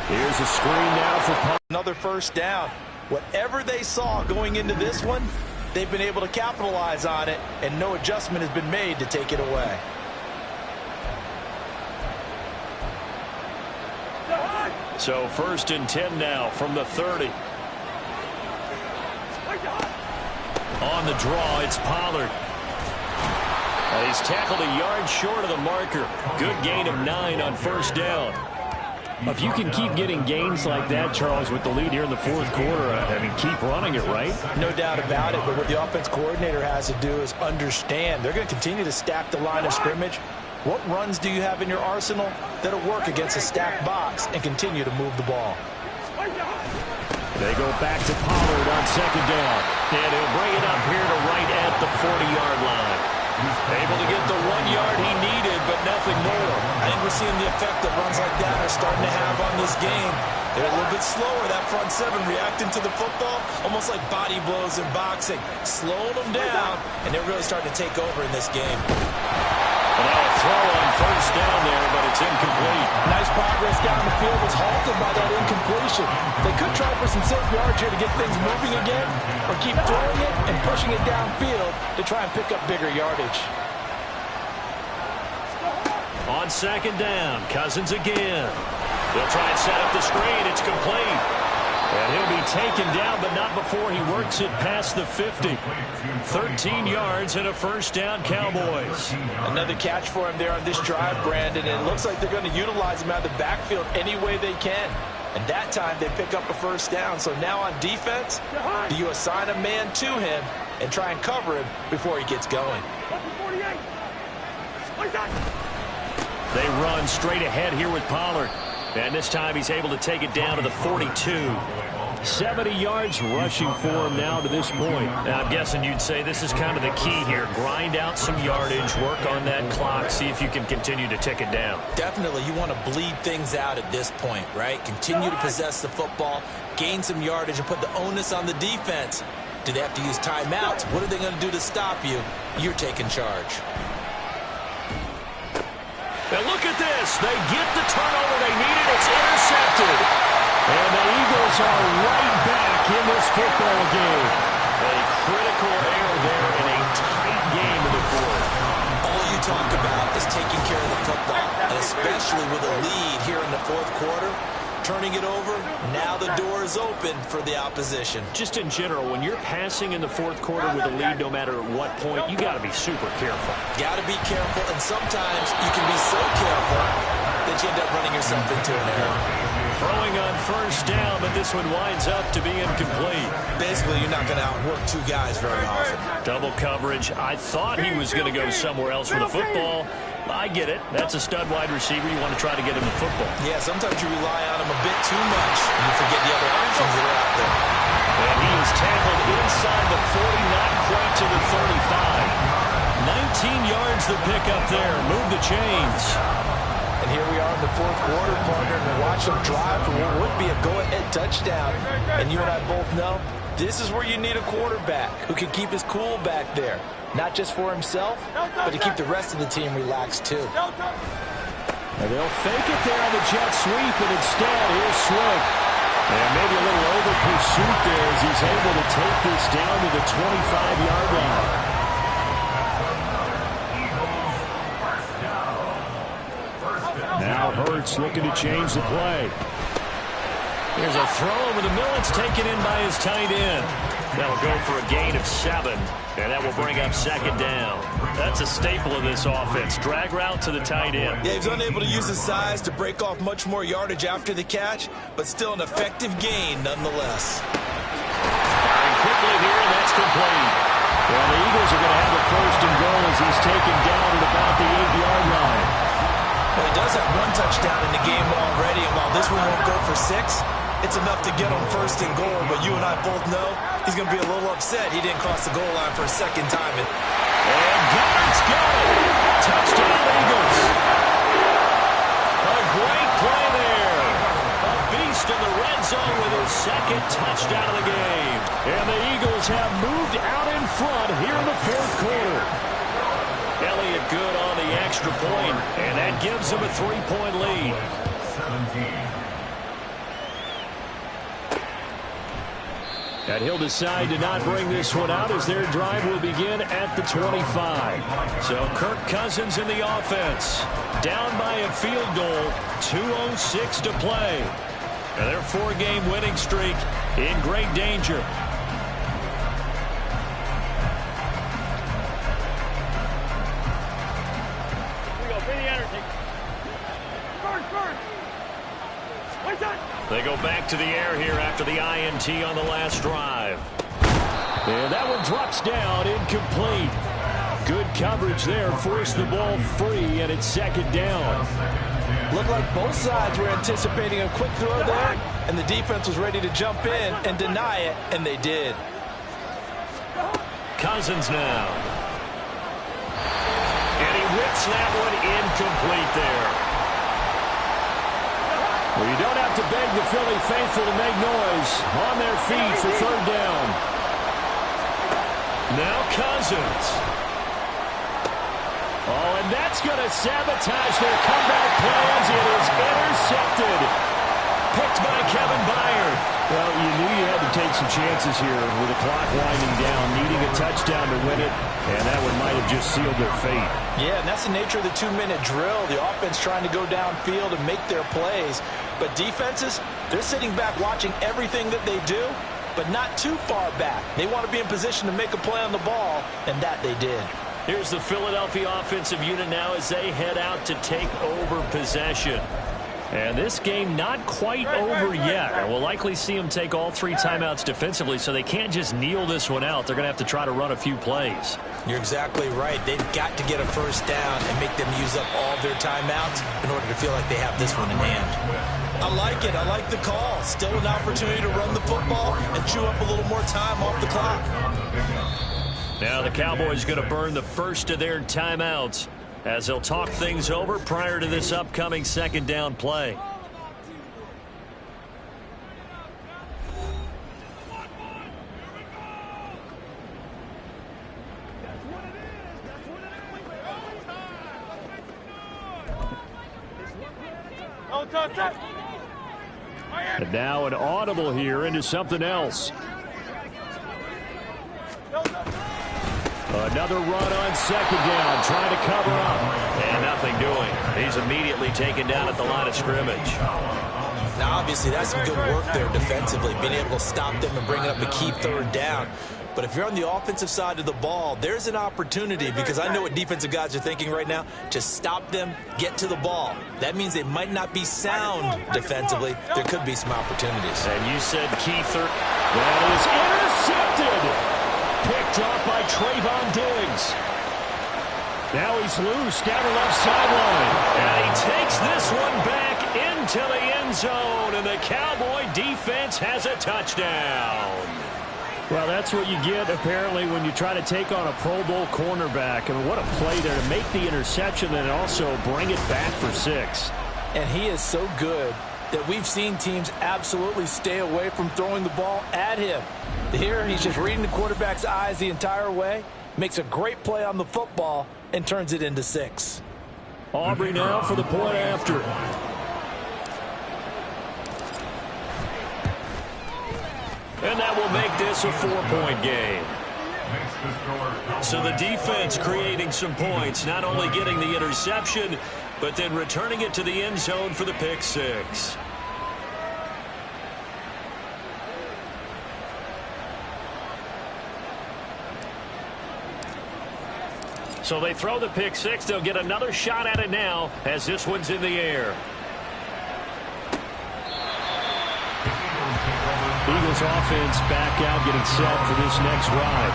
Here's a screen now for another first down. Whatever they saw going into this one, they've been able to capitalize on it, and no adjustment has been made to take it away. So 1st and 10 now from the 30. On the draw, it's Pollard. And he's tackled a yard short of the marker. Good gain of 9 on 1st down. If you can keep getting gains like that, Charles, with the lead here in the fourth quarter, I mean, keep running it, right? No doubt about it, but what the offense coordinator has to do is understand they're going to continue to stack the line of scrimmage. What runs do you have in your arsenal that'll work against a stacked box and continue to move the ball? They go back to Pollard on 2nd down. And he'll bring it up here to right at the 40-yard line. Able to get the 1 yard he needed, but nothing more. I think we're seeing the effect that runs like that are starting to have on this game. They're a little bit slower, that front seven, reacting to the football, almost like body blows in boxing. Slowing them down, and they're really starting to take over in this game. And now a throw on 1st down there, but it's incomplete. Nice progress down the field was halted by that incompletion. They could try for some safe yards here to get things moving again, or keep throwing it and pushing it downfield to try and pick up bigger yardage. On 2nd down, Cousins again. They'll try and set up the screen. It's complete. And he'll be taken down, but not before he works it past the 50. 13 yards and a 1st down, Cowboys. Another catch for him there on this drive, Brandon, and it looks like they're going to utilize him out of the backfield any way they can. And that time they pick up a 1st down. So now on defense, do you assign a man to him and try and cover him before he gets going? They run straight ahead here with Pollard. And this time he's able to take it down to the 42. 70 yards rushing for him now to this point. Now, I'm guessing you'd say this is kind of the key here. Grind out some yardage, work on that clock, see if you can continue to tick it down. Definitely. You want to bleed things out at this point, right? Continue to possess the football, gain some yardage, and put the onus on the defense. Do they have to use timeouts? What are they going to do to stop you? You're taking charge. And look at this. They get the turnover they needed. It's intercepted. And the Eagles are right back in this football game. A critical error there in a tight game in the fourth. All you talk about is taking care of the football, and especially with a lead here in the fourth quarter. Turning it over, now the door is open for the opposition. Just in general, when you're passing in the fourth quarter with a lead, no matter at what point, you got to be super careful. Got to be careful, and sometimes you can be so careful that you end up running yourself into an error. Throwing on 1st down, but this one winds up to be incomplete. Basically, you're not going to outwork 2 guys very often. Double coverage. I thought he was going to go somewhere else for the football. I get it. That's a stud wide receiver. You want to try to get him the football. Yeah, sometimes you rely on him a bit too much, and you forget the other options that are out there. And he is tackled inside the 40, not quite to the 35. 19 yards the pickup there. Move the chains. And here we are in the fourth quarter, partner, and watch them drive for what would be a go-ahead touchdown. And you and I both know this is where you need a quarterback who can keep his cool back there. Not just for himself, but to keep the rest of the team relaxed, too. And they'll fake it there on the jet sweep, and instead, here's Swift. And maybe a little over pursuit there as he's able to take this down to the 25-yard line. Now Hurts looking to change the play. Here's a throw over the middle. It's taken in by his tight end. That'll go for a gain of 7, and that will bring up 2nd down. That's a staple of this offense. Drag route to the tight end. Yeah, he's unable to use his size to break off much more yardage after the catch, but still an effective gain nonetheless. Firing quickly here, and that's complete. Well, the Eagles are going to have a 1st and goal as he's taken down at about the 8-yard line. Well, he does have one touchdown in the game already, and while this one won't go for 6, it's enough to get him first and goal. But you and I both know he's going to be a little upset he didn't cross the goal line for a second time. And Goddard's got it. Touchdown, Eagles. A great play there. A beast in the red zone with his second touchdown of the game. And the Eagles have moved out in front here in the fourth quarter. Elliott good on the extra point, and that gives him a 3-point lead. 17. And he'll decide to not bring this one out as their drive will begin at the 25. So Kirk Cousins in the offense. Down by a field goal, 2:06 to play. And their 4-game winning streak in great danger. They go back to the air here after the INT on the last drive. And that one drops down, incomplete. Good coverage there, forced the ball free, and it's second down. Looked like both sides were anticipating a quick throw there, and the defense was ready to jump in and deny it, and they did. Cousins now. And he whips that one incomplete there. Well, you don't have to beg the Philly faithful to make noise. On their feet for third down. Now Cousins. Oh, and that's going to sabotage their comeback plans. It is intercepted. Picked by Kevin Byard. Well, you knew you had to take some chances here with the clock winding down, needing a touchdown to win it, and that one might have just sealed their fate. Yeah, and that's the nature of the 2-minute drill. The offense trying to go downfield and make their plays. But defenses, they're sitting back watching everything that they do, but not too far back. They want to be in position to make a play on the ball, and that they did. Here's the Philadelphia offensive unit now as they head out to take over possession. And this game not quite over yet. And we'll likely see them take all 3 timeouts defensively, so they can't just kneel this one out. They're going to have to try to run a few plays. You're exactly right. They've got to get a first down and make them use up all their timeouts in order to feel like they have this one in hand. I like it. I like the call. Still an opportunity to run the football and chew up a little more time off the clock. Now the Cowboys going to burn the first of their timeouts as they'll talk things over prior to this upcoming second down play. And now an audible here into something else. Another run on second down, trying to cover up. And nothing doing. He's immediately taken down at the line of scrimmage. Now, obviously, that's some good work there defensively, being able to stop them and bring up a key third down. But if you're on the offensive side of the ball, there's an opportunity, because I know what defensive guys are thinking right now, to stop them, get to the ball. That means they might not be sound defensively. There could be some opportunities. And you said key third. That is intercepted. Picked off by Trayvon Diggs. Now he's loose down the left sideline. And he takes this one back into the end zone. And the Cowboy defense has a touchdown. Well, that's what you get, apparently, when you try to take on a Pro Bowl cornerback. I mean, what a play there to make the interception and also bring it back for 6. And he is so good that we've seen teams absolutely stay away from throwing the ball at him. Here, he's just reading the quarterback's eyes the entire way, makes a great play on the football, and turns it into 6. Aubrey now for the point after. And that will make this a 4-point game. So the defense creating some points, not only getting the interception, but then returning it to the end zone for the pick 6. So they throw the pick 6. They'll get another shot at it now as this one's in the air. Eagles offense back out, getting set for this next drive.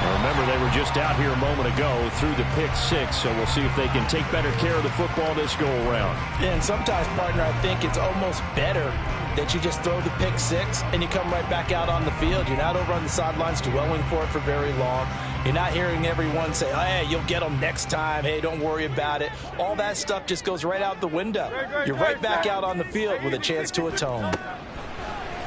Remember, they were just out here a moment ago through the pick six, so we'll see if they can take better care of the football this go-around. Yeah, and sometimes, partner, I think it's almost better that you just throw the pick six and you come right back out on the field. You're not over on the sidelines dwelling for it for very long. You're not hearing everyone say, hey, you'll get them next time. Hey, don't worry about it. All that stuff just goes right out the window. You're right back out on the field with a chance to atone.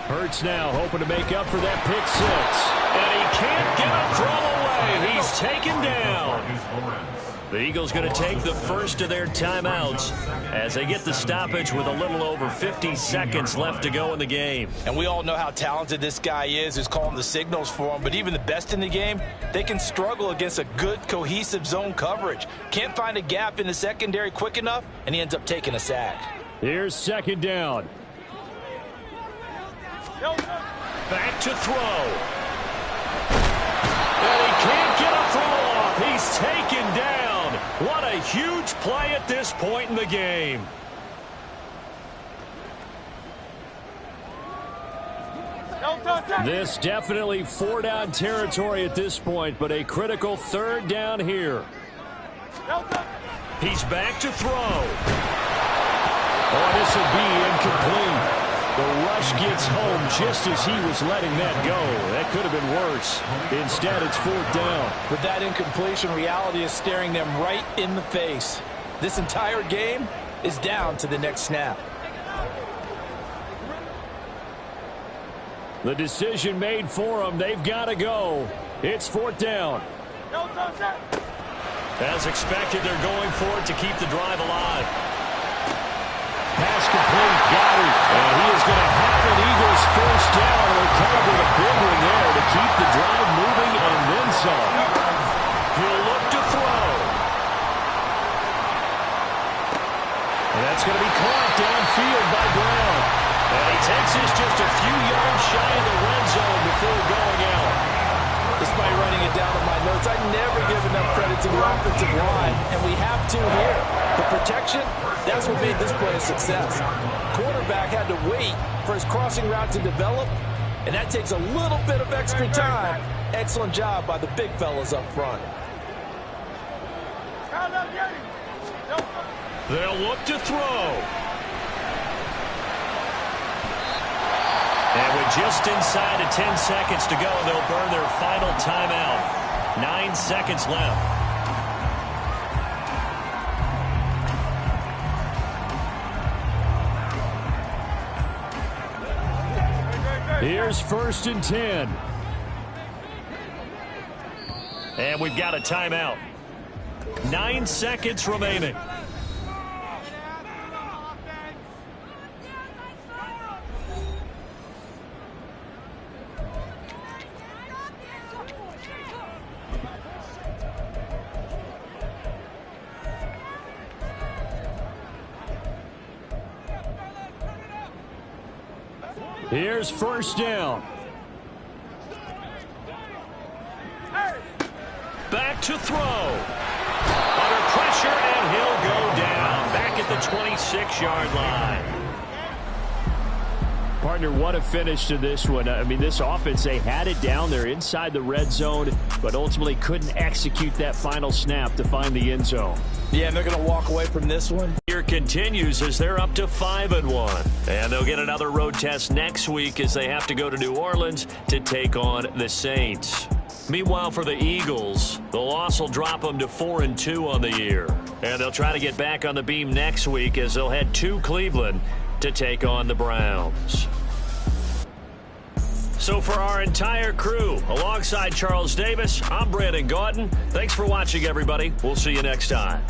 Hurts now hoping to make up for that pick six. And he can't get a throw away. He's taken down. The Eagles going to take the first of their timeouts as they get the stoppage with a little over 50 seconds left to go in the game. And we all know how talented this guy is who's calling the signals for him. But even the best in the game, they can struggle against a good, cohesive zone coverage. Can't find a gap in the secondary quick enough, and he ends up taking a sack. Here's second down. Back to throw. And he can't get a throw off. He's taken down. What a huge play at this point in the game. This definitely 4-down territory at this point, but a critical third down here. He's back to throw. Oh, this will be incomplete. The rush gets home just as he was letting that go. That could have been worse. Instead, it's fourth down. With that incompletion, reality is staring them right in the face. This entire game is down to the next snap. The decision made for them. They've got to go. It's fourth down. As expected, they're going for it to keep the drive alive. Pass complete, got it. And he is going to have an Eagles first down. Recover with a big one there to keep the drive moving and then some. He'll look to throw. And that's going to be caught downfield by Brown. And he takes this just a few yards shy of the red zone before going out. Despite writing it down in my notes, I never give enough credit to the offensive line, and we have to here. The protection, that's what made this play a success. Quarterback had to wait for his crossing route to develop, and that takes a little bit of extra time. Excellent job by the big fellas up front. They'll look to throw. And with just inside of 10 seconds to go, they'll burn their final timeout. 9 seconds left. Here's first and 10. And we've got a timeout. 9 seconds remaining. Here's first down. Back to throw. Under pressure, and he'll go down. Back at the 26-yard line. Partner, what a finish to this one. I mean, this offense, they had it down there inside the red zone, but ultimately couldn't execute that final snap to find the end zone. Yeah, and they're going to walk away from this one. Here continues as they're up to 5-1. And they'll get another road test next week as they have to go to New Orleans to take on the Saints. Meanwhile, for the Eagles, the loss will drop them to 4-2 on the year. And they'll try to get back on the beam next week as they'll head to Cleveland to take on the Browns. So for our entire crew, alongside Charles Davis, I'm Brandon Gaudin. Thanks for watching, everybody. We'll see you next time.